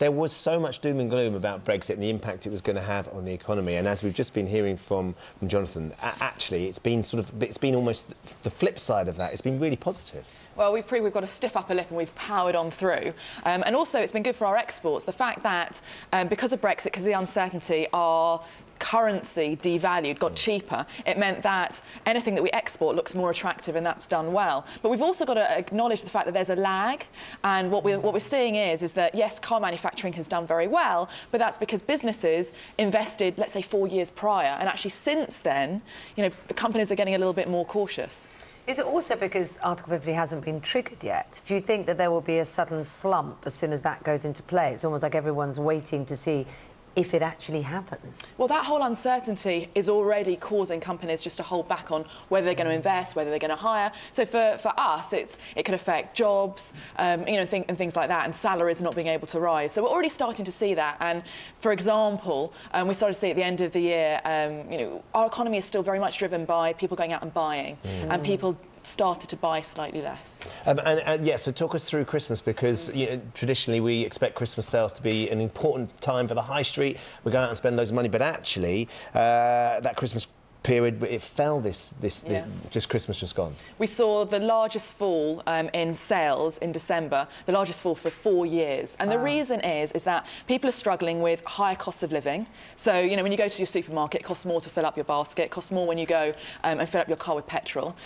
there was so much doom and gloom about Brexit and the impact it was going to have on the economy. And as we've just been hearing from Jonathan, actually, it's been almost the flip side of that. It's been really positive. Well, we've proved we've got to stiff upper lip and we've powered on through. And also, it's been good for our exports. The fact that, because of Brexit, because of the uncertainty, our currency devalued, got cheaper. It meant that anything that we export looks more attractive, and that's done well. But we've also got to acknowledge the fact that there's a lag, and what we're seeing is that, yes, car manufacturing has done very well, but that's because businesses invested, let's say, 4 years prior, and actually since then, you know, companies are getting a little bit more cautious. Is it also because Article 50 hasn't been triggered yet? Do you think that there will be a sudden slump as soon as that goes into play? It's almost like everyone's waiting to see if it actually happens. Well, that whole uncertainty is already causing companies just to hold back on whether they're going to invest, whether they're going to hire. So for us, it could affect jobs, you know, and things like that, and salaries not being able to rise. So we're already starting to see that. And for example, we started to see at the end of the year, you know, our economy is still very much driven by people going out and buying, and people started to buy slightly less. And yeah, so talk us through Christmas, because you know, traditionally we expect Christmas sales to be an important time for the high street. We go out and spend loads of money, but actually that Christmas period, it fell just Christmas just gone. We saw the largest fall in sales in December, the largest fall for 4 years. And the reason is that people are struggling with higher costs of living. So, you know, when you go to your supermarket, it costs more to fill up your basket, it costs more when you go and fill up your car with petrol.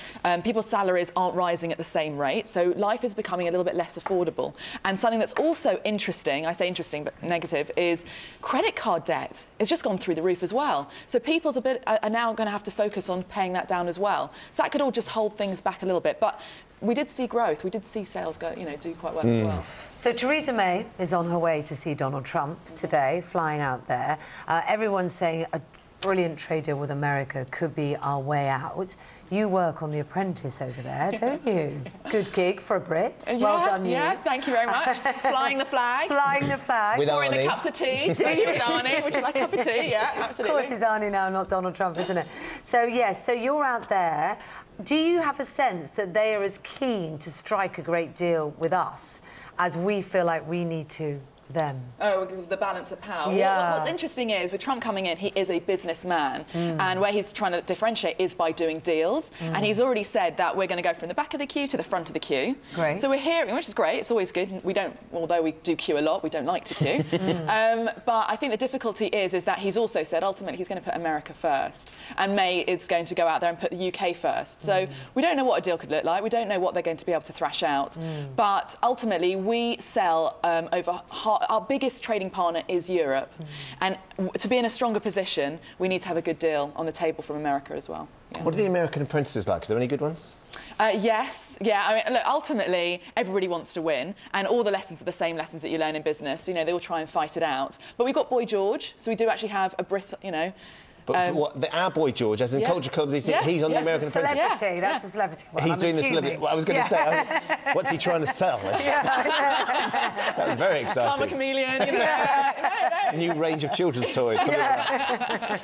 People's salaries aren't rising at the same rate, so life is becoming a little bit less affordable. And something that's also interesting, I say interesting but negative, is credit card debt has just gone through the roof as well. So people are now going to have to focus on paying that down as well. So that could all just hold things back a little bit. But we did see growth. We did see sales go, you know, do quite well as well. So Theresa May is on her way to see Donald Trump today, flying out there. Everyone's saying a brilliant trade deal with America could be our way out. You work on The Apprentice over there, don't you? Good gig for a Brit. Well done, you. Yeah, thank you very much. Flying the flag. Flying the flag. With pouring the cups of tea. With Arnie. Would you like a cup of tea? Yeah, absolutely. Of course, it's Arnie now, not Donald Trump, isn't it? So, yes, so you're out there. Do you have a sense that they are as keen to strike a great deal with us as we feel like we need to them? Oh, because of the balance of power. Yeah. What's interesting is, with Trump coming in, he is a businessman, and where he's trying to differentiate is by doing deals, and he's already said that we're going to go from the back of the queue to the front of the queue. Great. So we're hearing, which is great, it's always good. We don't, although we do queue a lot, we don't like to queue. But I think the difficulty is that he's also said ultimately he's going to put America first, and May is going to go out there and put the UK first. So we don't know what a deal could look like, we don't know what they're going to be able to thrash out, but ultimately we sell over half. Our biggest trading partner is Europe, and to be in a stronger position, we need to have a good deal on the table from America as well. Yeah. What are the American apprentices like? Is there any good ones? Yes, yeah. I mean, look, ultimately, everybody wants to win, and all the lessons are the same lessons that you learn in business. You know, they all try and fight it out. But we've got Boy George, so we do actually have a Brit, you know. But our Boy George, as in culture clubs, he's on the American Apprentice. Celebrity, that's a celebrity one. He's doing the celebrity. Well, I was going to say, what's he trying to sell? That was very exciting. Karma chameleon, you know. New range of children's toys. Something like that.